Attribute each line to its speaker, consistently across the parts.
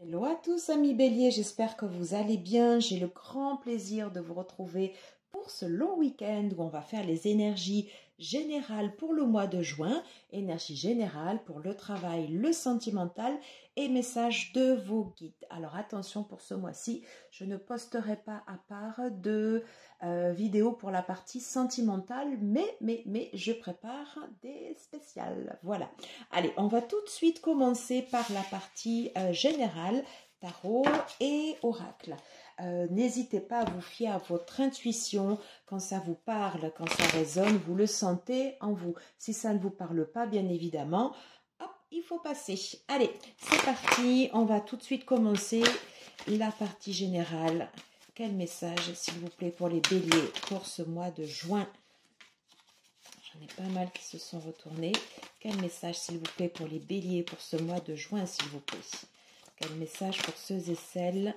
Speaker 1: Hello à tous amis Bélier, j'espère que vous allez bien. J'ai le grand plaisir de vous retrouver pour ce long week-end où on va faire les énergies générales pour le mois de juin, énergie générale pour le travail, le sentimental et messages de vos guides. Alors attention pour ce mois-ci, je ne posterai pas à part de vidéos pour la partie sentimentale, mais je prépare des spéciales. Voilà. Allez, on va tout de suite commencer par la partie générale, tarot et oracle. N'hésitez pas à vous fier à votre intuition quand ça vous parle, quand ça résonne, vous le sentez en vous. Si ça ne vous parle pas, bien évidemment, hop, il faut passer. Allez, c'est parti, on va tout de suite commencer la partie générale. Quel message, s'il vous plaît, pour les béliers pour ce mois de juin? J'en ai pas mal qui se sont retournés. Quel message, s'il vous plaît, pour les béliers pour ce mois de juin, s'il vous plaît? Quel message pour ceux et celles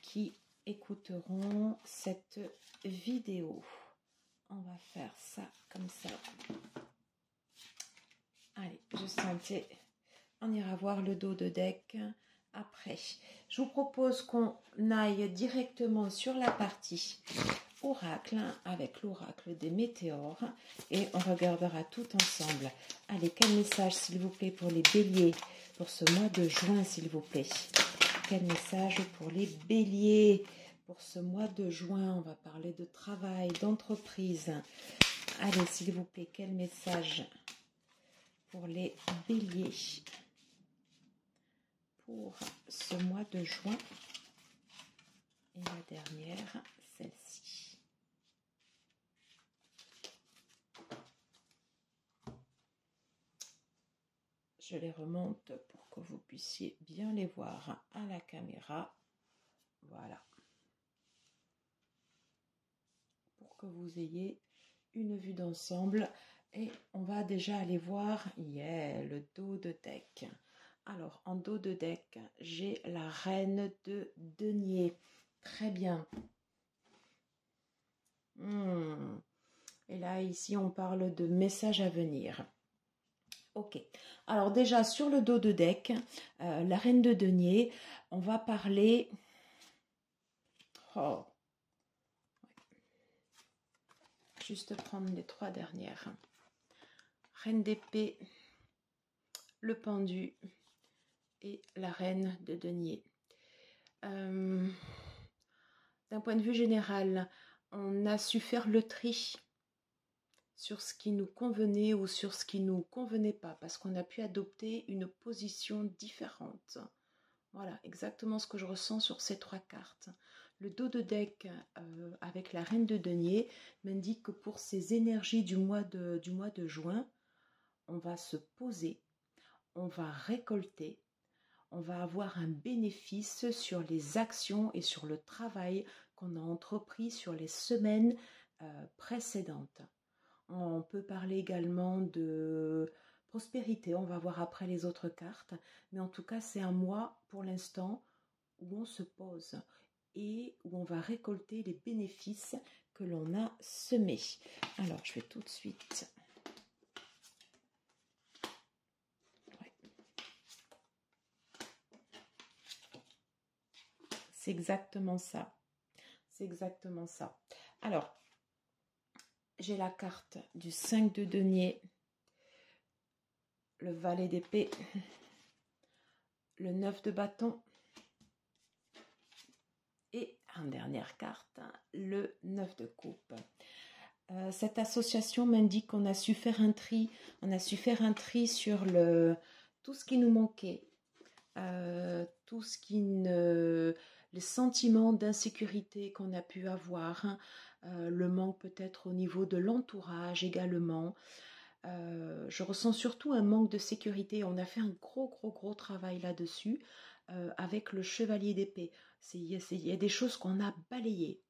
Speaker 1: qui écouteront cette vidéo? On va faire ça comme ça. Allez, je sentais. On ira voir le dos de deck après. Je vous propose qu'on aille directement sur la partie oracle avec l'oracle des météores et on regardera tout ensemble. Allez, quel message s'il vous plaît pour les béliers pour ce mois de juin, s'il vous plaît? Quel message pour les béliers pour ce mois de juin? On va parler de travail, d'entreprise. Allez, s'il vous plaît, quel message pour les béliers pour ce mois de juin? Et la dernière, celle-ci. Je les remonte pour que vous puissiez bien les voir à la caméra. Voilà. Pour que vous ayez une vue d'ensemble. Et on va déjà aller voir le dos de deck. Alors, en dos de deck, j'ai la reine de denier. Très bien. Et là, ici, on parle de messages à venir. Ok. Alors déjà, sur le dos de deck, la reine de denier, on va parler... Oh. Juste prendre les trois dernières. Reine d'épée, le pendu et la reine de denier. D'un point de vue général, on a su faire le tri sur ce qui nous convenait ou sur ce qui ne nous convenait pas, parce qu'on a pu adopter une position différente. Voilà, exactement ce que je ressens sur ces trois cartes. Le dos de deck avec la reine de denier m'indique que pour ces énergies du mois de juin, on va se poser, on va récolter, on va avoir un bénéfice sur les actions et sur le travail qu'on a entrepris sur les semaines précédentes. On peut parler également de prospérité, on va voir après les autres cartes, mais en tout cas c'est un mois pour l'instant où on se pose et où on va récolter les bénéfices que l'on a semés. Alors je vais tout de suite... C'est exactement ça. C'est exactement ça. Alors, j'ai la carte du 5 de denier, le valet d'épée, le 9 de bâton et en dernière carte, le 9 de coupe. Cette association m'indique qu'on a su faire un tri. On a su faire un tri sur tout ce qui nous manquait, tout ce qui ne... les sentiments d'insécurité qu'on a pu avoir, le manque peut-être au niveau de l'entourage également. Je ressens surtout un manque de sécurité. On a fait un gros travail là-dessus avec le chevalier d'épée. Il y a des choses qu'on a balayées.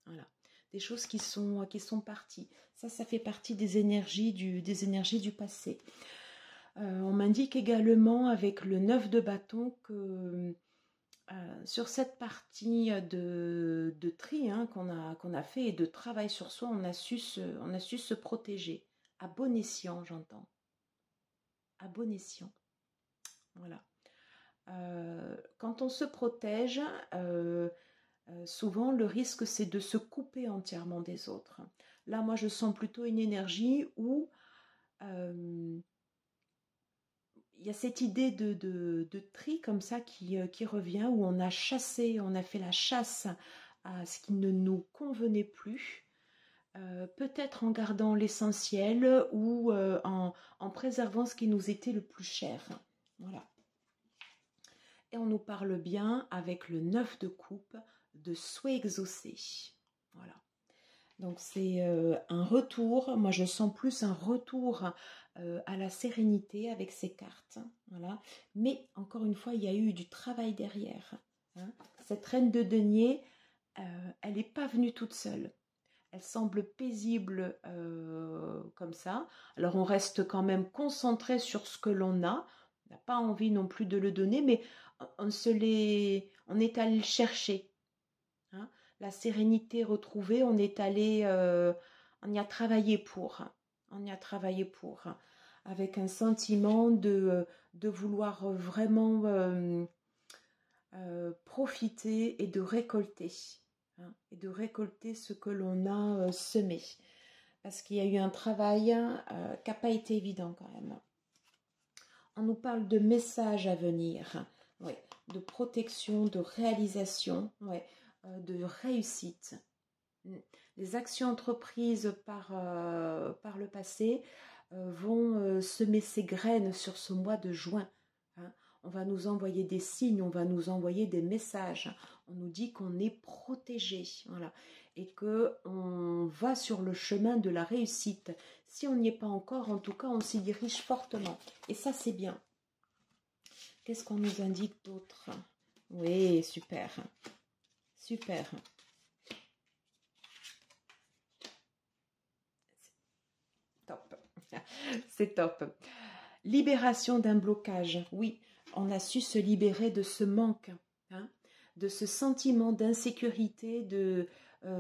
Speaker 1: Voilà. Des choses qui sont parties. Ça fait partie des énergies du passé. On m'indique également avec le 9 de bâton que sur cette partie de tri qu'on a fait et de travail sur soi, on a su se protéger. À bon escient, j'entends. À bon escient. Voilà. Quant quand on se protège, souvent le risque c'est de se couper entièrement des autres. Là, moi, je sens plutôt une énergie où il y a cette idée de tri comme ça qui revient, où on a chassé, on a fait la chasse à ce qui ne nous convenait plus, peut-être en gardant l'essentiel ou en préservant ce qui nous était le plus cher. Voilà. Et on nous parle bien avec le 9 de coupe de souhait exaucé. Voilà. Donc c'est un retour, moi je sens plus un retour à la sérénité avec ces cartes. Voilà. Mais encore une fois, il y a eu du travail derrière. Hein. Cette reine de denier, elle n'est pas venue toute seule. Elle semble paisible comme ça. Alors on reste quand même concentré sur ce que l'on a. On n'a pas envie non plus de le donner, mais on est allé le chercher. Hein. La sérénité retrouvée, on est allé, on y a travaillé pour. On y a travaillé pour. Avec un sentiment de vouloir vraiment profiter et de récolter. Hein, et de récolter ce que l'on a semé. Parce qu'il y a eu un travail qui n'a pas été évident quand même. On nous parle de messages à venir, ouais, de protection, de réalisation, ouais, de réussite. Les actions entreprises par le passé vont semer ces graines sur ce mois de juin. Hein. On va nous envoyer des signes, on va nous envoyer des messages. On nous dit qu'on est protégé, voilà, et qu'on va sur le chemin de la réussite. Si on n'y est pas encore, en tout cas, on s'y dirige fortement. Et ça, c'est bien. Qu'est-ce qu'on nous indique d'autre? Oui, super. Super. Top. C'est top. Libération d'un blocage. Oui, on a su se libérer de ce manque, hein, de ce sentiment d'insécurité,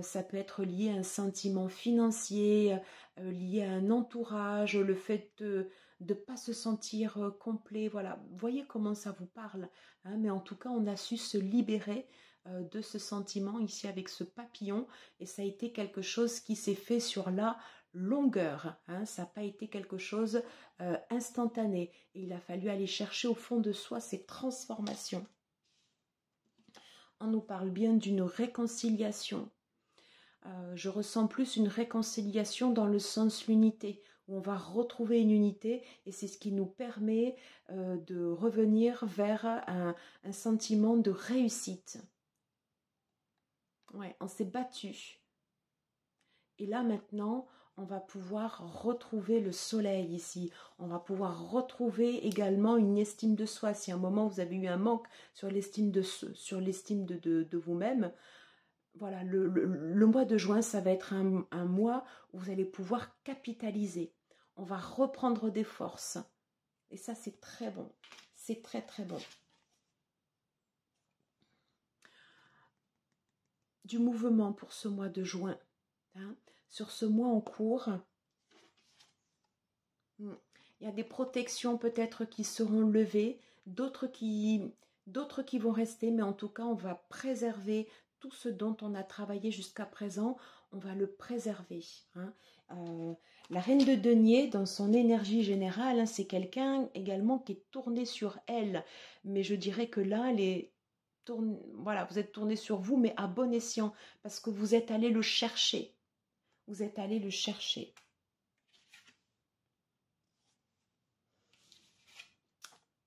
Speaker 1: ça peut être lié à un sentiment financier, lié à un entourage, le fait de ne pas se sentir complet. Voilà, vous voyez comment ça vous parle, hein, mais en tout cas, on a su se libérer de ce sentiment ici avec ce papillon, et ça a été quelque chose qui s'est fait sur la longueur, hein, ça n'a pas été quelque chose instantané, et il a fallu aller chercher au fond de soi ces transformations. On nous parle bien d'une réconciliation. Je ressens plus une réconciliation dans le sens l'unité, où on va retrouver une unité, et c'est ce qui nous permet de revenir vers un sentiment de réussite. Ouais, on s'est battu. Et là maintenant, on va pouvoir retrouver le soleil ici. On va pouvoir retrouver également une estime de soi. Si à un moment vous avez eu un manque sur l'estime de vous-même, voilà, le mois de juin, ça va être un mois où vous allez pouvoir capitaliser. On va reprendre des forces. Et ça, c'est très bon. C'est très, très bon. Du mouvement pour ce mois de juin. Hein, sur ce mois en cours, il y a des protections peut-être qui seront levées, d'autres qui vont rester, mais en tout cas, on va préserver tout ce dont on a travaillé jusqu'à présent, on va le préserver. Hein. La reine de denier, dans son énergie générale, hein, c'est quelqu'un également qui est tourné sur elle, mais je dirais que là, voilà, vous êtes tourné sur vous, mais à bon escient, parce que vous êtes allé le chercher. Vous êtes allé le chercher.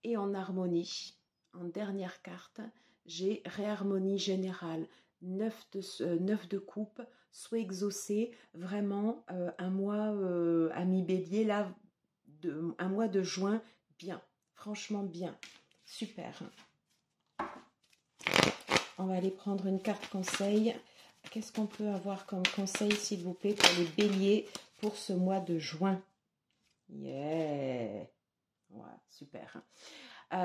Speaker 1: Et en harmonie, en dernière carte, j'ai réharmonie générale, 9 de coupe, souhait exaucé, vraiment un mois ami bélier, là, un mois de juin, bien, franchement bien, super. On va aller prendre une carte conseil. Qu'est-ce qu'on peut avoir comme conseil, s'il vous plaît, pour les béliers pour ce mois de juin? Yeah! Ouais, super.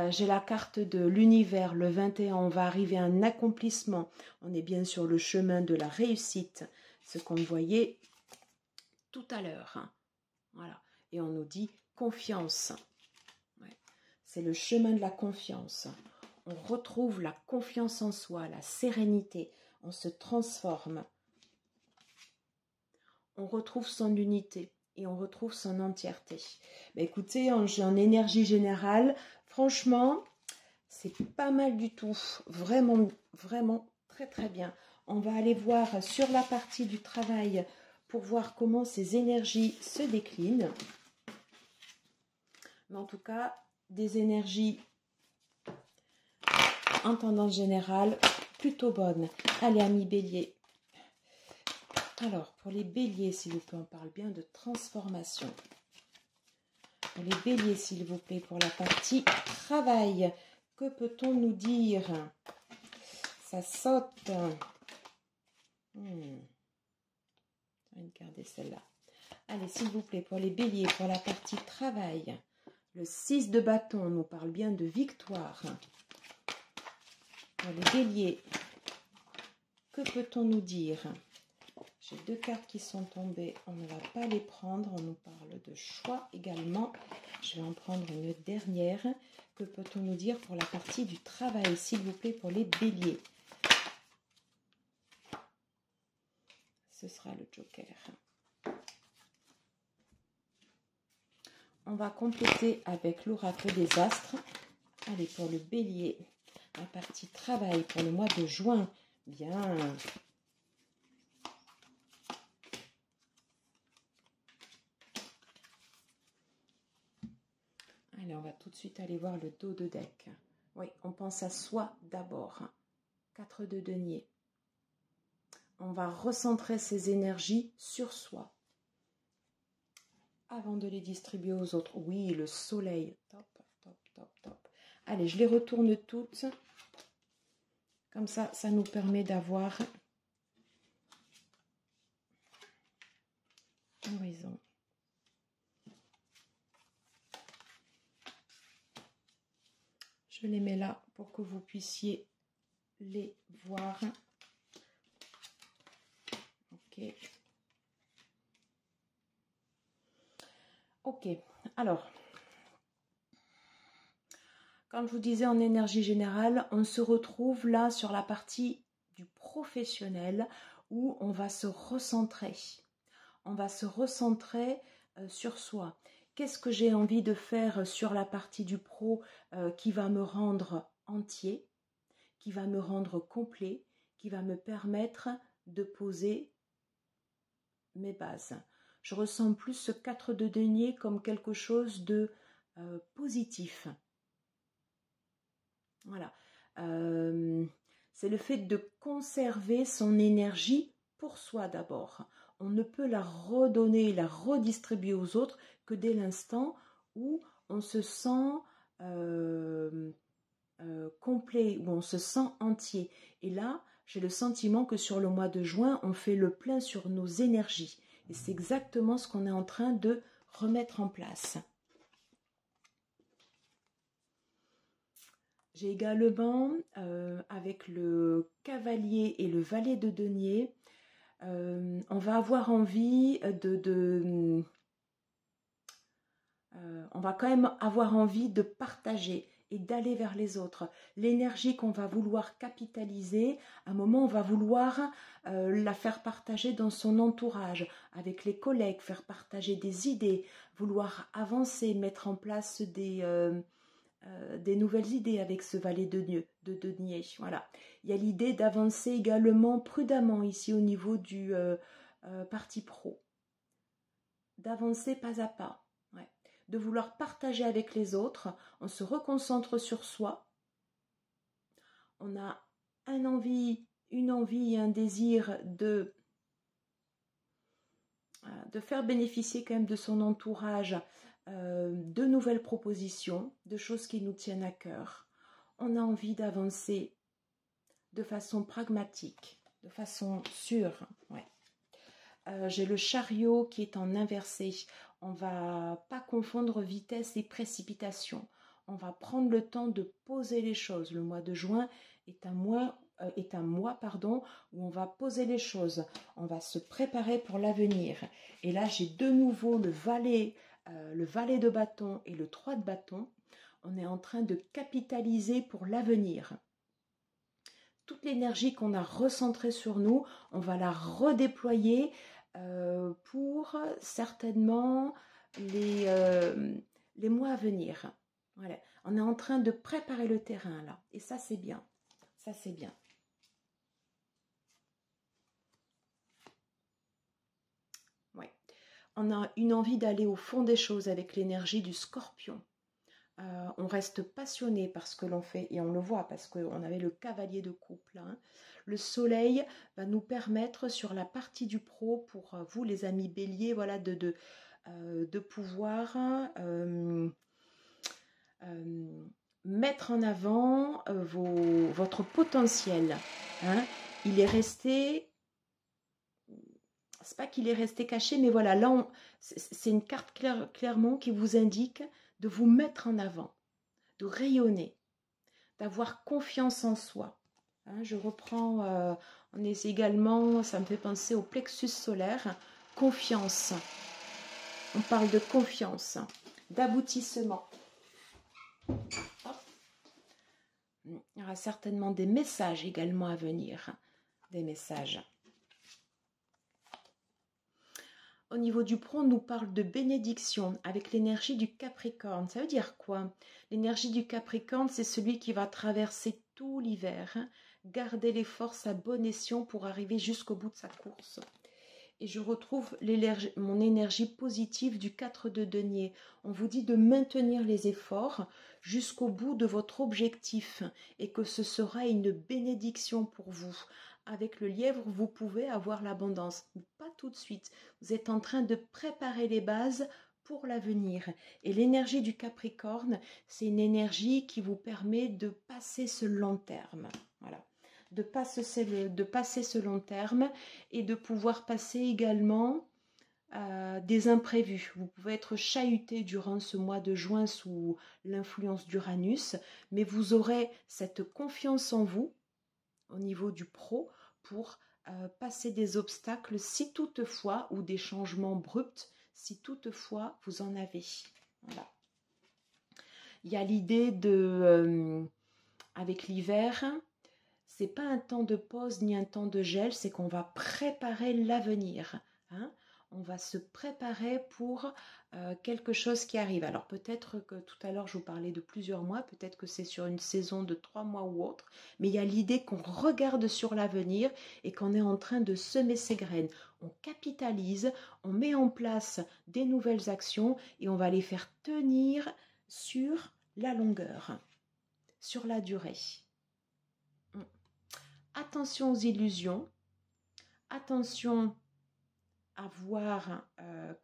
Speaker 1: J'ai la carte de l'univers, le 21, on va arriver à un accomplissement. On est bien sur le chemin de la réussite, ce qu'on voyait tout à l'heure. Hein. Voilà. Et on nous dit confiance. Ouais. C'est le chemin de la confiance. on retrouve la confiance en soi, la sérénité, on se transforme. On retrouve son unité et on retrouve son entièreté. Bah, écoutez, en énergie générale, franchement, c'est pas mal du tout. Vraiment, vraiment très très bien. On va aller voir sur la partie du travail pour voir comment ces énergies se déclinent. Mais en tout cas, des énergies en tendance générale plutôt bonnes. Allez, amis béliers. Alors, pour les béliers, s'il vous plaît, on parle bien de transformation. Pour les béliers, s'il vous plaît, pour la partie travail, que peut-on nous dire? Ça saute. On va garder celle-là. Allez, s'il vous plaît, pour les béliers, pour la partie travail, le 6 de bâton nous parle bien de victoire. Pour les béliers, que peut-on nous dire? J'ai 2 cartes qui sont tombées, on ne va pas les prendre, on nous parle de choix également. Je vais en prendre une dernière. Que peut-on nous dire pour la partie du travail, s'il vous plaît, pour les béliers? Ce sera le joker. On va compléter avec l'oracle des astres. Allez, pour le bélier, la partie travail pour le mois de juin. Bien. Allez, on va tout de suite aller voir le dos de deck. Oui, on pense à soi d'abord. 4 de denier. On va recentrer ses énergies sur soi avant de les distribuer aux autres. Oui, le soleil. Top, top, top, top. Allez, je les retourne toutes. Comme ça, ça nous permet d'avoir l'horizon. Je les mets là pour que vous puissiez les voir. Ok. Ok. Alors, comme je vous disais en énergie générale, on se retrouve là sur la partie du professionnel où on va se recentrer. On va se recentrer sur soi. Qu'est-ce que j'ai envie de faire sur la partie du pro qui va me rendre entier, qui va me rendre complet, qui va me permettre de poser mes bases. Je ressens plus ce 4 de denier comme quelque chose de positif. Voilà. C'est le fait de conserver son énergie pour soi d'abord. On ne peut la redonner, la redistribuer aux autres que dès l'instant où on se sent complet, où on se sent entier. Et là, j'ai le sentiment que sur le mois de juin, on fait le plein sur nos énergies. Et c'est exactement ce qu'on est en train de remettre en place. J'ai également, avec le cavalier et le valet de denier, on va avoir envie on va quand même avoir envie de partager et d'aller vers les autres. L'énergie qu'on va vouloir capitaliser, à un moment, on va vouloir la faire partager dans son entourage, avec les collègues, faire partager des idées, vouloir avancer, mettre en place des nouvelles idées avec ce valet de denier. Voilà. Il y a l'idée d'avancer également prudemment ici au niveau du parti pro. D'avancer pas à pas. Ouais. De vouloir partager avec les autres. On se reconcentre sur soi. On a une envie et un désir de faire bénéficier quand même de son entourage de nouvelles propositions, de choses qui nous tiennent à cœur. On a envie d'avancer de façon pragmatique, de façon sûre. Ouais. J'ai le chariot qui est en inversé. On ne va pas confondre vitesse et précipitation. On va prendre le temps de poser les choses. Le mois de juin est un mois où on va poser les choses. On va se préparer pour l'avenir. Et là, j'ai de nouveau le valet de bâton et le 3 de bâton. On est en train de capitaliser pour l'avenir. Toute l'énergie qu'on a recentrée sur nous, on va la redéployer pour certainement les mois à venir. Voilà. On est en train de préparer le terrain là. Et ça, c'est bien. Ça, c'est bien. Ouais. On a une envie d'aller au fond des choses avec l'énergie du Scorpion. On reste passionné par ce que l'on fait et on le voit parce qu'on avait le cavalier de coupe là. Hein. Le soleil va nous permettre sur la partie du pro pour vous les amis béliers, voilà, de pouvoir mettre en avant votre potentiel. Hein. Il est resté, c'est pas qu'il est resté caché, mais voilà, là c'est une carte clairement qui vous indique de vous mettre en avant, de rayonner, d'avoir confiance en soi. Hein, je reprends, on est également, ça me fait penser au plexus solaire, confiance. On parle de confiance, d'aboutissement. Il y aura certainement des messages également à venir, des messages. Au niveau du pro, on nous parle de bénédiction avec l'énergie du Capricorne. Ça veut dire quoi? L'énergie du Capricorne, c'est celui qui va traverser tout l'hiver, hein, garder les forces à bon escient pour arriver jusqu'au bout de sa course. Et je retrouve mon énergie positive du 4 de denier. On vous dit de maintenir les efforts jusqu'au bout de votre objectif et que ce sera une bénédiction pour vous. Avec le lièvre, vous pouvez avoir l'abondance, mais pas tout de suite. Vous êtes en train de préparer les bases pour l'avenir. Et l'énergie du Capricorne, c'est une énergie qui vous permet de passer ce long terme. Voilà. De passer ce long terme et de pouvoir passer également des imprévus. Vous pouvez être chahuté durant ce mois de juin sous l'influence d'Uranus, mais vous aurez cette confiance en vous au niveau du pro pour passer des obstacles si toutefois, ou des changements abrupts, si toutefois vous en avez. Voilà. Il y a l'idée de, avec l'hiver, c'est pas un temps de pause ni un temps de gel, c'est qu'on va préparer l'avenir. Hein. On va se préparer pour quelque chose qui arrive. Alors peut-être que tout à l'heure je vous parlais de plusieurs mois, peut-être que c'est sur une saison de 3 mois ou autre, mais il y a l'idée qu'on regarde sur l'avenir et qu'on est en train de semer ses graines. On capitalise, on met en place des nouvelles actions et on va les faire tenir sur la longueur, sur la durée. Attention aux illusions, attention à voir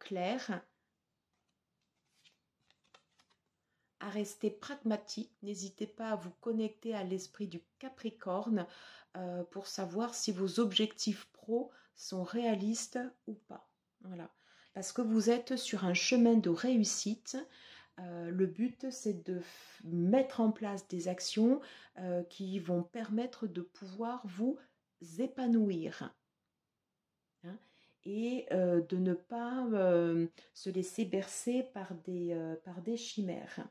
Speaker 1: clair, à rester pragmatique. N'hésitez pas à vous connecter à l'esprit du Capricorne pour savoir si vos objectifs pro sont réalistes ou pas. Voilà. Parce que vous êtes sur un chemin de réussite. Le but, c'est de mettre en place des actions qui vont permettre de pouvoir vous épanouir. Hein, et de ne pas se laisser bercer par des chimères.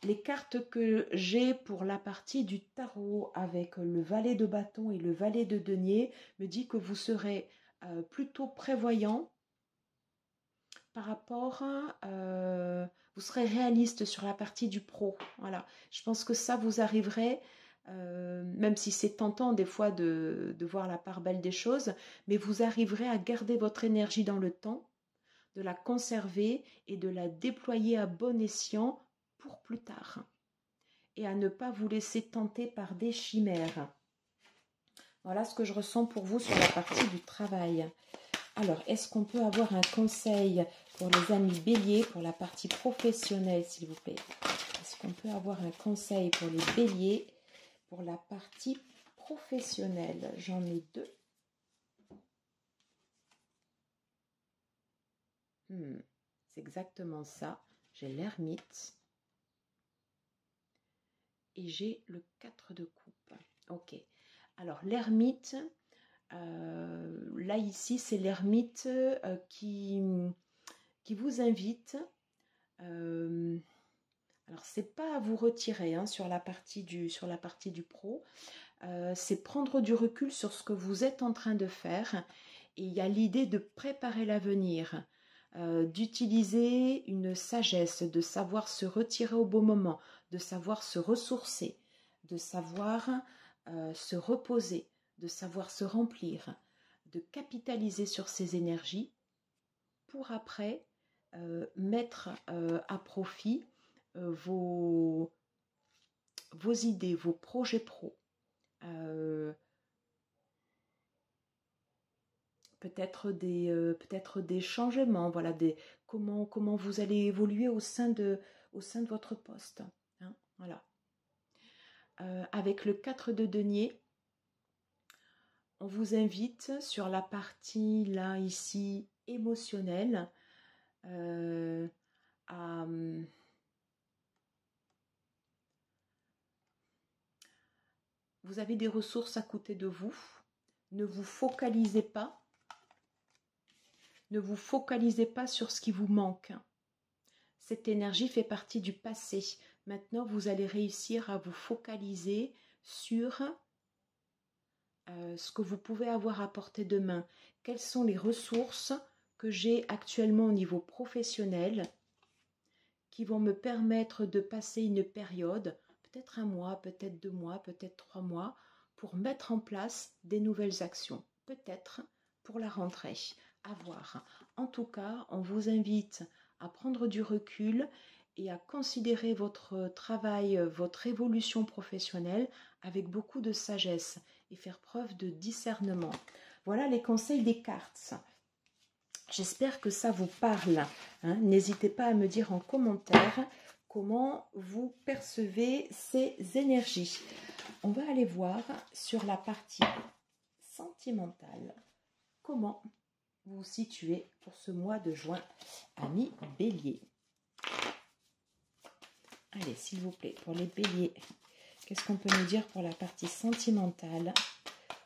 Speaker 1: Les cartes que j'ai pour la partie du tarot avec le valet de bâton et le valet de denier me dit que vous serez plutôt prévoyant par rapport à... vous serez réaliste sur la partie du pro. Voilà. Je pense que ça vous arriverait... même si c'est tentant des fois de voir la part belle des choses, mais vous arriverez à garder votre énergie dans le temps, de la conserver et de la déployer à bon escient pour plus tard. Et à ne pas vous laisser tenter par des chimères. Voilà ce que je ressens pour vous sur la partie du travail. Alors, est-ce qu'on peut avoir un conseil pour les amis béliers, pour la partie professionnelle, s'il vous plaît? Est-ce qu'on peut avoir un conseil pour les béliers pour la partie professionnelle? J'en ai deux. C'est exactement ça. J'ai l'ermite. Et j'ai le 4 de coupe. Ok. Alors, l'ermite, là, ici, c'est l'ermite qui vous invite Alors, c'est pas à vous retirer hein, sur la partie du pro. C'est prendre du recul sur ce que vous êtes en train de faire. Et il y a l'idée de préparer l'avenir, d'utiliser une sagesse, de savoir se retirer au bon moment, de savoir se ressourcer, de savoir se reposer, de savoir se remplir, de capitaliser sur ces énergies pour après mettre à profit vos idées, vos projets pro. Peut-être des changements, voilà, comment vous allez évoluer au sein de votre poste. Hein, voilà. Avec le 4 de denier, on vous invite sur la partie là, ici, émotionnelle, à... Vous avez des ressources à côté de vous. Ne vous focalisez pas. Ne vous focalisez pas sur ce qui vous manque. Cette énergie fait partie du passé. Maintenant, vous allez réussir à vous focaliser sur ce que vous pouvez avoir à portée de main. Quelles sont les ressources que j'ai actuellement au niveau professionnel qui vont me permettre de passer une période, peut-être 1 mois, peut-être 2 mois, peut-être 3 mois, pour mettre en place des nouvelles actions, peut-être pour la rentrée, à voir. En tout cas, on vous invite à prendre du recul et à considérer votre travail, votre évolution professionnelle avec beaucoup de sagesse et faire preuve de discernement. Voilà les conseils des cartes. J'espère que ça vous parle. Hein. N'hésitez pas à me dire en commentaire comment vous percevez ces énergies. On va aller voir sur la partie sentimentale comment vous vous situez pour ce mois de juin, amis béliers. Allez, s'il vous plaît, pour les béliers, qu'est-ce qu'on peut nous dire pour la partie sentimentale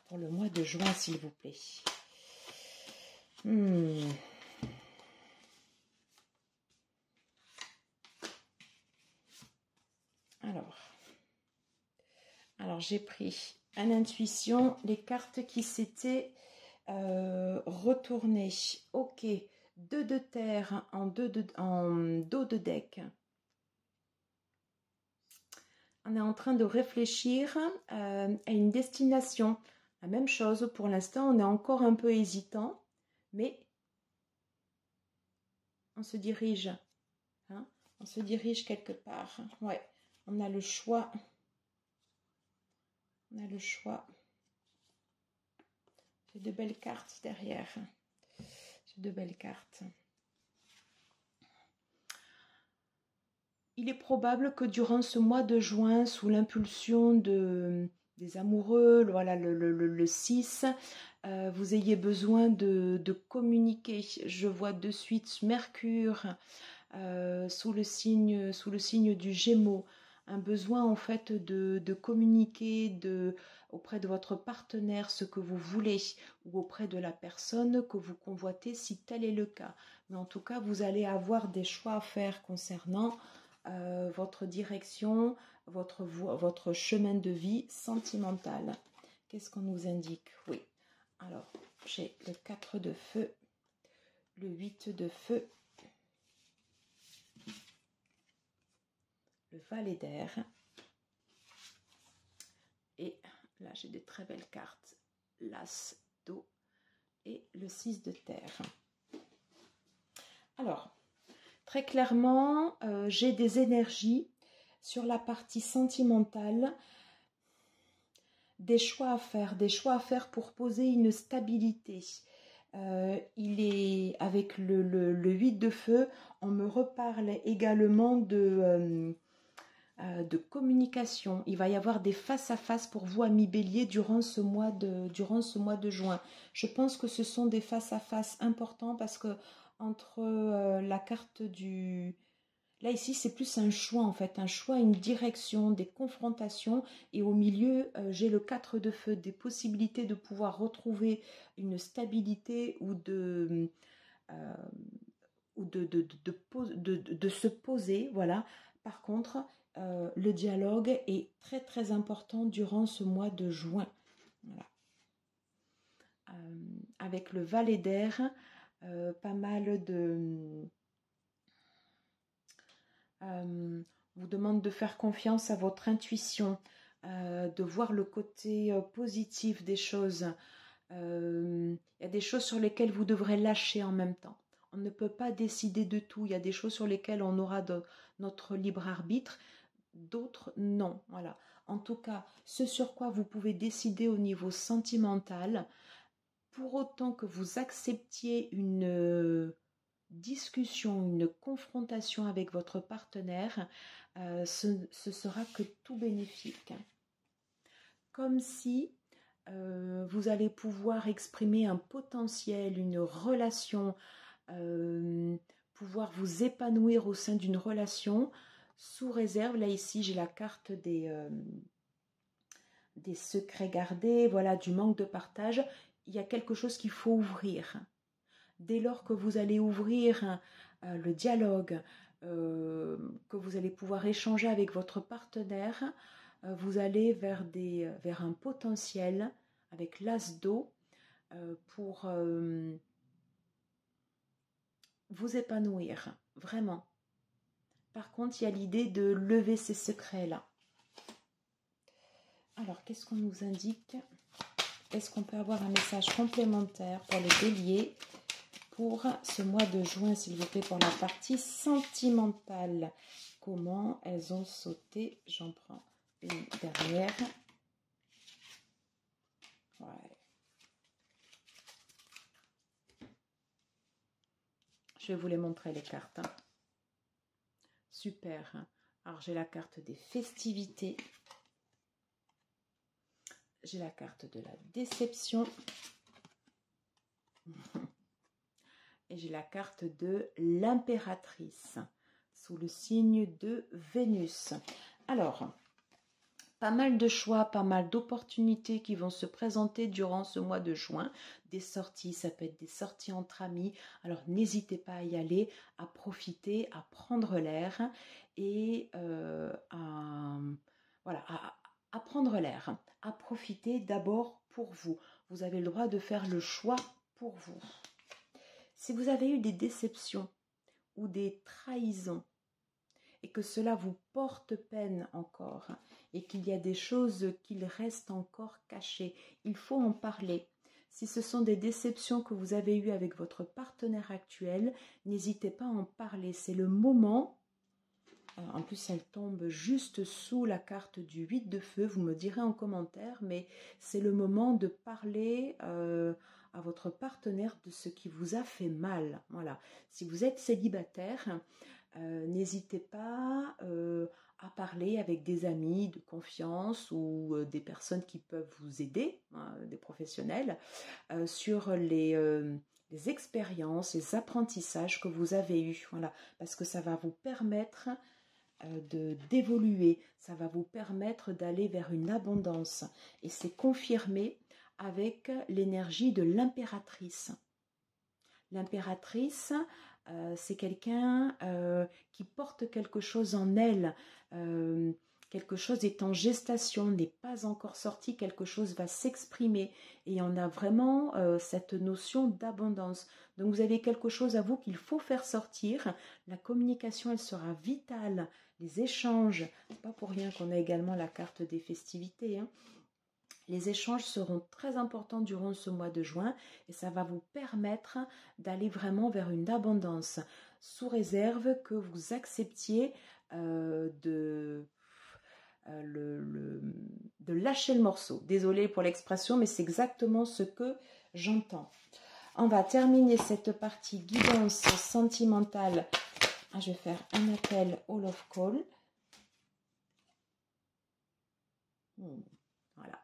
Speaker 1: pour le mois de juin, s'il vous plaît? Alors j'ai pris à l'intuition les cartes qui s'étaient retournées. Ok, 2 de terre en dos de deck. On est en train de réfléchir à une destination. La même chose, pour l'instant, on est encore un peu hésitant, mais on se dirige. Hein, on se dirige quelque part. Ouais, on a le choix. On a le choix. J'ai de belles cartes derrière. J'ai de belles cartes. Il est probable que durant ce mois de juin, sous l'impulsion des amoureux, voilà le 6, vous ayez besoin de communiquer. Je vois de suite Mercure sous le signe du Gémeaux. Un besoin en fait de communiquer auprès de votre partenaire ce que vous voulez ou auprès de la personne que vous convoitez si tel est le cas. Mais en tout cas, vous allez avoir des choix à faire concernant votre direction, votre chemin de vie sentimental. Qu'est-ce qu'on nous indique? Oui. Alors, j'ai le 4 de feu, le 8 de feu, le valet d'air. Et là, j'ai des très belles cartes. L'as d'eau et le 6 de terre. Alors, très clairement, j'ai des énergies sur la partie sentimentale, des choix à faire pour poser une stabilité. Il est avec le 8 de feu, on me reparle également de communication. Il va y avoir des face-à-face pour vous, amis bélier, durant ce mois de juin. Je pense que ce sont des face-à-face importants parce que entre la carte du... Là, ici, c'est plus un choix, en fait, un choix, une direction, des confrontations. Et au milieu, j'ai le 4 de feu, des possibilités de pouvoir retrouver une stabilité ou de se poser, voilà, Par contre, le dialogue est très très important durant ce mois de juin. Voilà. Avec le valet d'air, pas mal de... vous demande de faire confiance à votre intuition, de voir le côté positif des choses. Il y a des choses sur lesquelles vous devrez lâcher en même temps. On ne peut pas décider de tout. Il y a des choses sur lesquelles on aura notre libre arbitre, d'autres non. Voilà. En tout cas, ce sur quoi vous pouvez décider au niveau sentimental, pour autant que vous acceptiez une discussion, une confrontation avec votre partenaire, ce sera que tout bénéfique. Comme si vous allez pouvoir exprimer un potentiel, une relation, pouvoir vous épanouir au sein d'une relation, sous réserve, là ici j'ai la carte des secrets gardés, voilà, du manque de partage. Il y a quelque chose qu'il faut ouvrir. Dès lors que vous allez ouvrir le dialogue, que vous allez pouvoir échanger avec votre partenaire, vous allez vers un potentiel avec l'as d'eau pour vous épanouir, vraiment. Par contre, il y a l'idée de lever ces secrets-là. Alors, qu'est-ce qu'on nous indique? Est-ce qu'on peut avoir un message complémentaire pour les béliers pour ce mois de juin, s'il vous plaît, pour la partie sentimentale? Comment elles ont sauté? J'en prends une dernière. Ouais. Je vais vous les montrer, les cartes. Hein. Super. Alors, j'ai la carte des festivités. J'ai la carte de la déception. Et j'ai la carte de l'impératrice, sous le signe de Vénus. Alors, pas mal de choix, pas mal d'opportunités qui vont se présenter durant ce mois de juin. Des sorties, ça peut être des sorties entre amis. Alors, n'hésitez pas à y aller, à profiter, à prendre l'air et à prendre l'air, à profiter d'abord pour vous. Vous avez le droit de faire le choix pour vous. Si vous avez eu des déceptions ou des trahisons et que cela vous porte peine encore et qu'il y a des choses qui restent encore cachées, il faut en parler. Si ce sont des déceptions que vous avez eues avec votre partenaire actuel, n'hésitez pas à en parler. C'est le moment. En plus, elle tombe juste sous la carte du 8 de feu. Vous me direz en commentaire, mais c'est le moment de parler à votre partenaire de ce qui vous a fait mal. Voilà. Si vous êtes célibataire, n'hésitez pas à parler avec des amis de confiance ou des personnes qui peuvent vous aider, hein, des professionnels, sur les expériences, les apprentissages que vous avez eus. Voilà. Parce que ça va vous permettre d'évoluer, ça va vous permettre d'aller vers une abondance. Et c'est confirmé avec l'énergie de l'impératrice. L'impératrice, c'est quelqu'un qui porte quelque chose en elle. Quelque chose est en gestation, n'est pas encore sorti, quelque chose va s'exprimer. Et on a vraiment cette notion d'abondance. Donc vous avez quelque chose à vous qu'il faut faire sortir. La communication, elle sera vitale. Les échanges, c'est pas pour rien qu'on a également la carte des festivités. Hein. Les échanges seront très importants durant ce mois de juin et ça va vous permettre d'aller vraiment vers une abondance, sous réserve que vous acceptiez de lâcher le morceau. Désolée pour l'expression, mais c'est exactement ce que j'entends. On va terminer cette partie guidance sentimentale. Je vais faire un appel au Love Call. Voilà.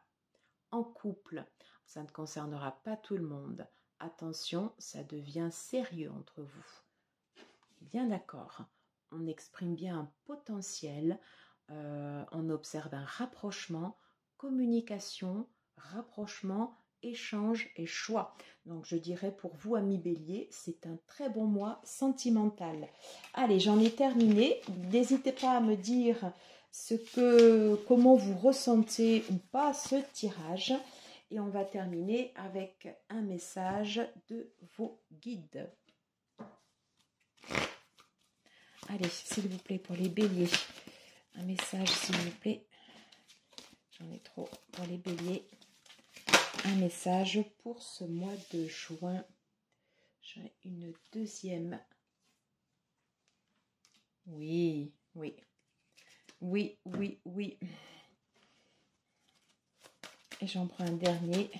Speaker 1: En couple, ça ne concernera pas tout le monde. Attention, ça devient sérieux entre vous. Bien d'accord. On exprime bien un potentiel. On observe un rapprochement, communication, rapprochement, échange et choix. Donc je dirais pour vous, amis Bélier, c'est un très bon mois sentimental. Allez, j'en ai terminé. N'hésitez pas à me dire comment vous ressentez ou pas ce tirage. Et on va terminer avec un message de vos guides. Allez, s'il vous plaît, pour les béliers, un message, s'il vous plaît. J'en ai trop pour les béliers. Un message pour ce mois de juin. J'ai une deuxième. Oui, oui. Oui, oui, oui. Et j'en prends un dernier.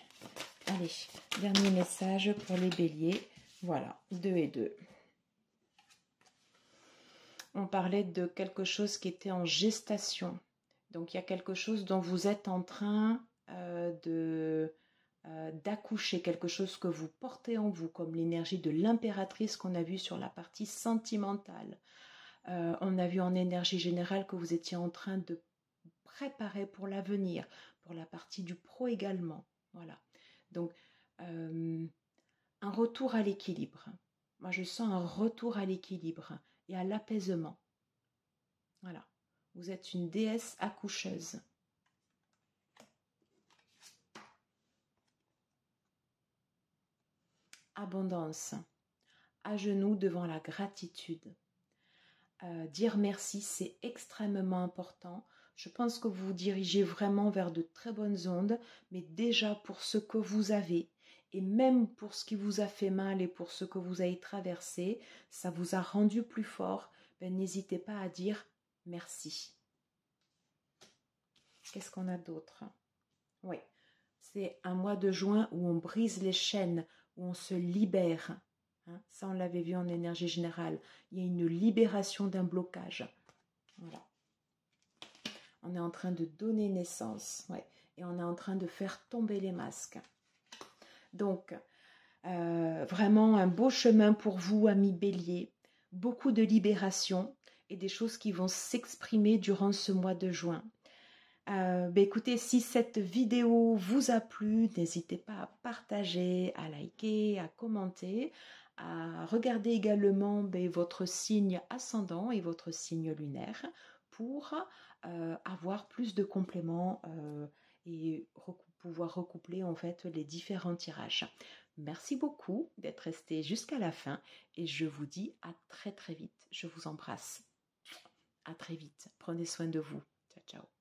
Speaker 1: Allez, dernier message pour les béliers. Voilà, 2 et 2. On parlait de quelque chose qui était en gestation. Donc, il y a quelque chose dont vous êtes en train d'accoucher, quelque chose que vous portez en vous, comme l'énergie de l'impératrice qu'on a vue sur la partie sentimentale. On a vu en énergie générale que vous étiez en train de préparer pour l'avenir, pour la partie du pro également. Voilà. Donc, un retour à l'équilibre. Moi, je sens un retour à l'équilibre et à l'apaisement. Voilà. Vous êtes une déesse accoucheuse. Abondance. À genoux devant la gratitude. Dire merci, c'est extrêmement important. Je pense que vous vous dirigez vraiment vers de très bonnes ondes, mais déjà pour ce que vous avez, et même pour ce qui vous a fait mal et pour ce que vous avez traversé, ça vous a rendu plus fort, n'hésitez pas à dire merci. Qu'est-ce qu'on a d'autre? Oui, c'est un mois de juin où on brise les chaînes, où on se libère. Hein, ça, on l'avait vu en énergie générale. Il y a une libération d'un blocage. Voilà. On est en train de donner naissance. Ouais, et on est en train de faire tomber les masques. Donc, vraiment un beau chemin pour vous, amis Bélier. Beaucoup de libération et des choses qui vont s'exprimer durant ce mois de juin. Écoutez, si cette vidéo vous a plu, n'hésitez pas à partager, à liker, à commenter, à regarder également votre signe ascendant et votre signe lunaire pour avoir plus de compléments et pouvoir recoupler en fait les différents tirages. Merci beaucoup d'être resté jusqu'à la fin et je vous dis à très très vite. Je vous embrasse. À très vite. Prenez soin de vous. Ciao, ciao.